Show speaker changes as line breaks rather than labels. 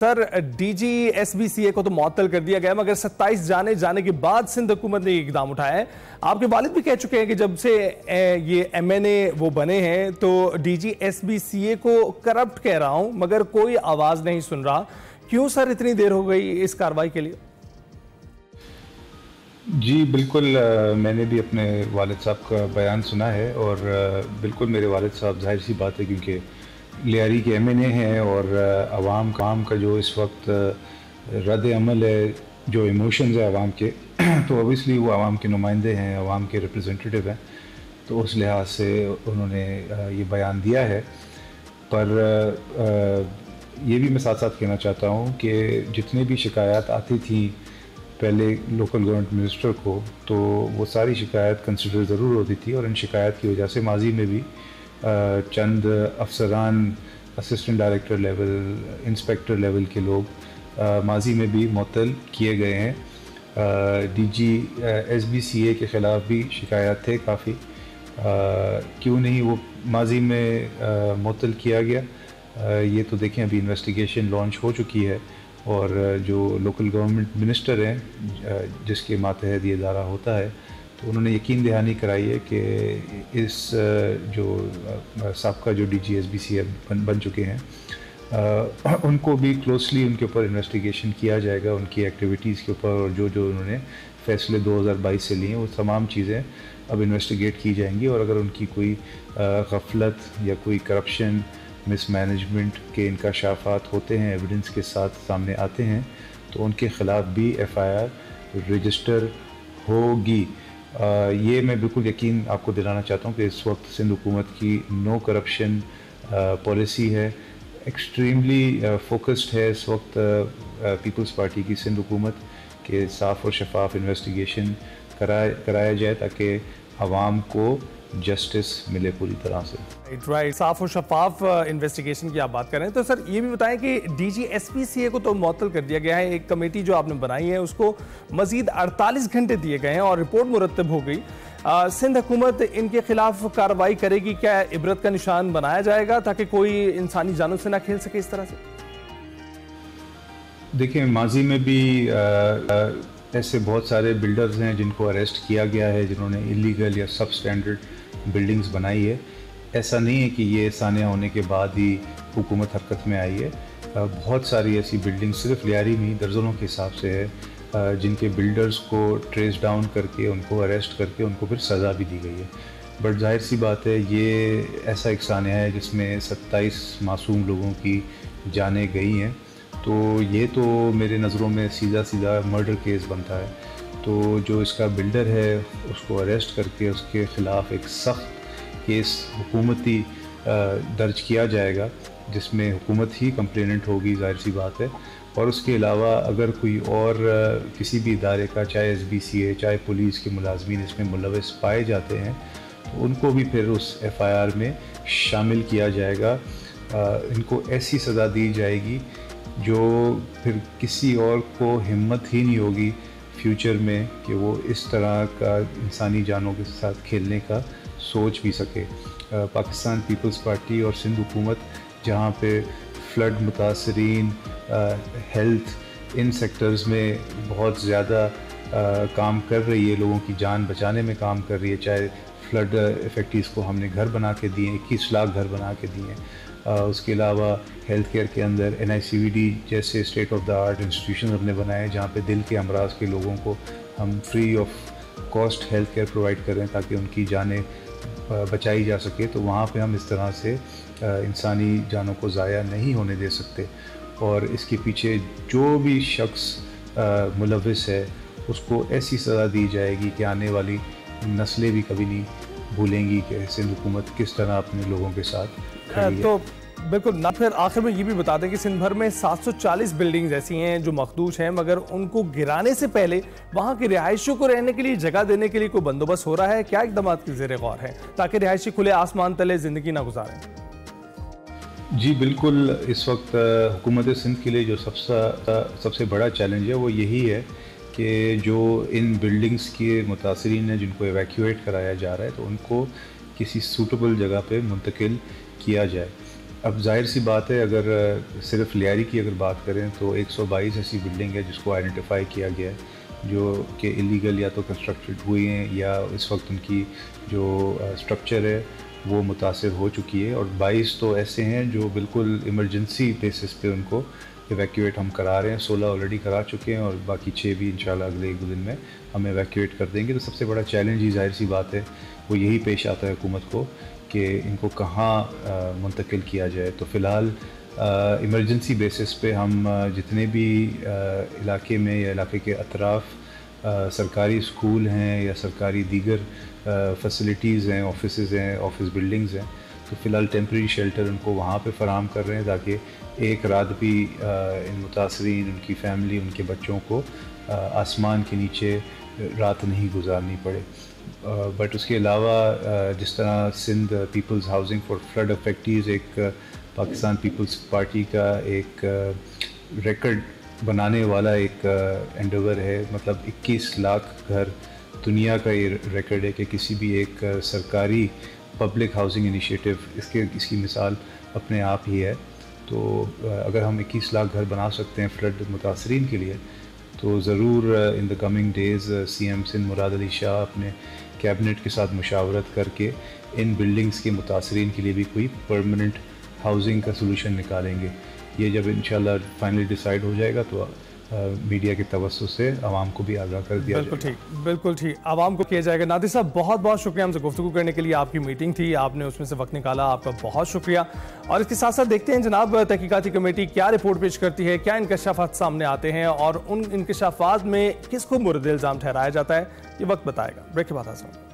Sir, DGSBCA को तो मुअत्तल कर दिया गया, मगर 27 जाने के बाद सिंध हुकूमत ने इकदाम उठाया है। आपके वालिद भी कह चुके हैं कि जब से ये MNA वो बने हैं तो DGSBCA को करप्ट कह रहा हूं, मगर कोई आवाज नहीं सुन रहा। क्यों सर इतनी देर हो गई इस कार्रवाई के लिए?
जी बिल्कुल, मैंने भी अपने वालिद साहब का बयान सुना है और बिल्कुल मेरे वालिद साहब, जाहिर सी बात है क्योंकि लियारी के MNA हैं और आवाम का जो इस वक्त रद्द अमल है, जो इमोशंस है आवाम के तो ओबियसली वो आवाम के नुमाइंदे हैं, आवाम के रिप्रेजेंटेटिव हैं, तो उस लिहाज से उन्होंने ये बयान दिया है। पर ये भी मैं साथ साथ कहना चाहता हूँ कि जितने भी शिकायत आती थी पहले लोकल गवर्नमेंट मिनिस्टर को, तो वो सारी शिकायत कंसिडर ज़रूर होती थी और इन शिकायत की वजह से माजी में भी चंद अफसरान, assistant director level, inspector level के लोग माजी में भी मुअत्तल किए गए हैं। DGSBCA के ख़िलाफ़ भी शिकायत थे काफ़ी, क्यों नहीं वो माजी में मुअत्तल किया गया। ये तो देखें, अभी इन्वेस्टिगेशन लॉन्च हो चुकी है और जो लोकल गवर्नमेंट मिनिस्टर हैं जिसके मातहत ये इदारा होता है, तो उन्होंने यकीन दहानी कराई है कि इस जो साबका जो DGSBCA बन चुके हैं उनको भी क्लोजली उनके ऊपर इन्वेस्टिगेशन किया जाएगा, उनकी एक्टिविटीज़ के ऊपर, और जो उन्होंने फ़ैसले 2022 से लिए हैं वो तमाम चीज़ें अब इन्वेस्टिगेट की जाएंगी। और अगर उनकी कोई गफलत या कोई करप्शन, मिसमैनेजमेंट के इंकशाफात होते हैं, एविडेंस के साथ सामने आते हैं, तो उनके ख़िलाफ़ भी FIR रजिस्टर होगी। ये मैं बिल्कुल यकीन आपको दिलाना चाहता हूँ कि इस वक्त सिंध हुकूमत की नो करप्शन पॉलिसी है, एक्सट्रीमली फोकस्ड है इस वक्त पीपल्स पार्टी की सिंध हुकूमत के साफ़ और शफाफ इन्वेस्टिगेशन कराया जाए ताकि आवाम को जस्टिस मिले पूरी तरह से।
राइट, साफ और शफाफ इन्वेस्टिगेशन की आप बात कर रहे हैं, तो सर ये भी बताएं कि DGSBCA को तो मुअत्तल कर दिया गया है, एक कमेटी जो आपने बनाई है उसको मजीद 48 घंटे दिए गए हैं और रिपोर्ट मुरतब हो गई। सिंध हुकूमत इनके खिलाफ कार्रवाई करेगी? क्या इबरत का निशान बनाया जाएगा ताकि कोई इंसानी जानों से ना खेल सके इस तरह से?
देखिए, माजी में भी ऐसे बहुत सारे बिल्डर्स हैं जिनको अरेस्ट किया गया है, जिन्होंने इलीगल या सब स्टैंडर्ड बिल्डिंग्स बनाई है। ऐसा नहीं है कि ये सानिया होने के बाद ही हुकूमत हरकत में आई है। बहुत सारी ऐसी बिल्डिंग्स सिर्फ लियारी में दर्जनों के हिसाब से है जिनके बिल्डर्स को ट्रेस डाउन करके, उनको अरेस्ट करके, उनको फिर सज़ा भी दी गई है। बट जाहिर सी बात है, ये ऐसा एक सानिया है जिसमें 27 मासूम लोगों की जानें गई हैं, तो ये तो मेरे नज़रों में सीधा मर्डर केस बनता है। तो जो इसका बिल्डर है उसको अरेस्ट करके उसके ख़िलाफ़ एक सख्त केस हुकूमती दर्ज किया जाएगा, जिसमें हुकूमत ही कंप्लेनेंट होगी, जाहिर सी बात है। और उसके अलावा अगर कोई और किसी भी इदारे का, चाहे SBCA, चाहे पुलिस के मुलाजमीन इसमें मुलविस पाए जाते हैं, तो उनको भी फिर उस FIR में शामिल किया जाएगा। इनको ऐसी सज़ा दी जाएगी जो फिर किसी और को हिम्मत ही नहीं होगी फ्यूचर में कि वो इस तरह का इंसानी जानों के साथ खेलने का सोच भी सके। पाकिस्तान पीपल्स पार्टी और सिंध हुकूमत जहाँ पे फ्लड मुतासरीन, हेल्थ, इन सेक्टर्स में बहुत ज़्यादा काम कर रही है, लोगों की जान बचाने में काम कर रही है। चाहे फ्लड इफेक्टीज़ को हमने घर बना के दिए, 21 लाख घर बना के दिए हैं। उसके अलावा हेल्थ केयर के अंदर NICVD जैसे state of the art institution हमने बनाए, जहाँ पे दिल के अमराज के लोगों को हम free of cost health care provide करें ताकि उनकी जानें बचाई जा सके। तो वहाँ पे हम इस तरह से इंसानी जानों को ज़ाया नहीं होने दे सकते। और इसके पीछे जो भी शख्स मुलविस है उसको ऐसी सज़ा दी जाएगी कि आने वाली नस्लें भी कभी नहीं भूलेंगी कि सिंध हुकूमत किस तरह अपने लोगों के साथ खड़ी है।
तो बिल्कुल ना। फिर आखिर में ये भी बता दें कि सिंध भर में 740 बिल्डिंग्स ऐसी हैं जो मखदूश हैं, मगर उनको गिराने से पहले वहाँ के रिहायशियों को रहने के लिए जगह देने के लिए कोई बंदोबस्त हो रहा है? क्या इक़दाम की ज़ेर गौर है ताकि रिहायशी खुले आसमान तले ज़िंदगी ना गुजारें?
जी बिल्कुल, इस वक्त हुकूमत सिंध के लिए जो सबसे बड़ा चैलेंज है वो यही है कि जो इन बिल्डिंग्स के मुतासरीन हैं जिनको एवैक्यूएट कराया जा रहा है, तो उनको किसी सूटेबल जगह पे मुंतकिल किया जाए। अब जाहिर सी बात है, अगर सिर्फ लियारी की अगर बात करें तो 122 ऐसी बिल्डिंग है जिसको आइडेंटिफाई किया गया है जो कि इलीगल या तो कंस्ट्रक्टेड हुई हैं या इस वक्त उनकी जो स्ट्रक्चर है वो मुतासर हो चुकी है, और 22 तो ऐसे हैं जो बिल्कुल इमरजेंसी बेसिस पे उनको इवैक्यूएट हम करा रहे हैं। 16 ऑलरेडी करा चुके हैं और बाकी 6 भी इंशाल्लाह अगले 1-2 दिन में हम इवैक्यूएट कर देंगे। तो सबसे बड़ा चैलेंज ही जाहिर सी बात है वो यही पेश आता है हुकूमत को कि इनको कहाँ मुंतकिल किया जाए। तो फ़िलहाल इमरजेंसी बेसिस पे हम जितने भी इलाके में या इलाके के अतराफ़ सरकारी स्कूल हैं या सरकारी दीगर फैसिलिटीज़ हैं, ऑफिसेज़ हैं, ऑफिस बिल्डिंग्स हैं, तो फ़िलहाल टेम्प्रेरी शेल्टर उनको वहाँ पे फ़राहम कर रहे हैं ताकि एक रात भी इन मुतासरीन, उनकी फ़ैमिली, उनके बच्चों को आसमान के नीचे रात नहीं गुजारनी पड़े। बट उसके अलावा जिस तरह Sindh people's housing for flood affectees एक पाकिस्तान पीपल्स पार्टी का एक रिकॉर्ड बनाने वाला एक एंडेवर है, मतलब 21 लाख घर दुनिया का ये रिकॉर्ड है कि किसी भी एक सरकारी पब्लिक हाउसिंग इनिशिएटिव इसकी मिसाल अपने आप ही है। तो अगर हम 21 लाख घर बना सकते हैं फ्लड मुतासरीन के लिए, तो ज़रूर in the coming days CM Sindh Murad Ali Shah अपने कैबिनेट के साथ मुशावरत करके इन बिल्डिंग्स के मुतासरीन के लिए भी कोई परमानेंट हाउसिंग का सलूशन निकालेंगे। ये जब इंशाल्लाह फाइनली डिसाइड हो जाएगा तो मीडिया के तवज्जो से आवाम को भी आगाह कर दिया
जाएगा। बिल्कुल ठीक, आवाम को किया जाएगा। नादिर साहब बहुत बहुत शुक्रिया हमसे गुफ्तगू करने के लिए। आपकी मीटिंग थी, आपने उसमें से वक्त निकाला, आपका बहुत शुक्रिया। और इसके साथ साथ देखते हैं जनाब तहकीकाती कमेटी क्या रिपोर्ट पेश करती है, क्या इंकशाफात सामने आते हैं और उन इंकशाफात में किसको मुर्द इल्ज़ाम ठहराया जाता है, ये वक्त बताएगा। ब्रेक के बाद हाजिर।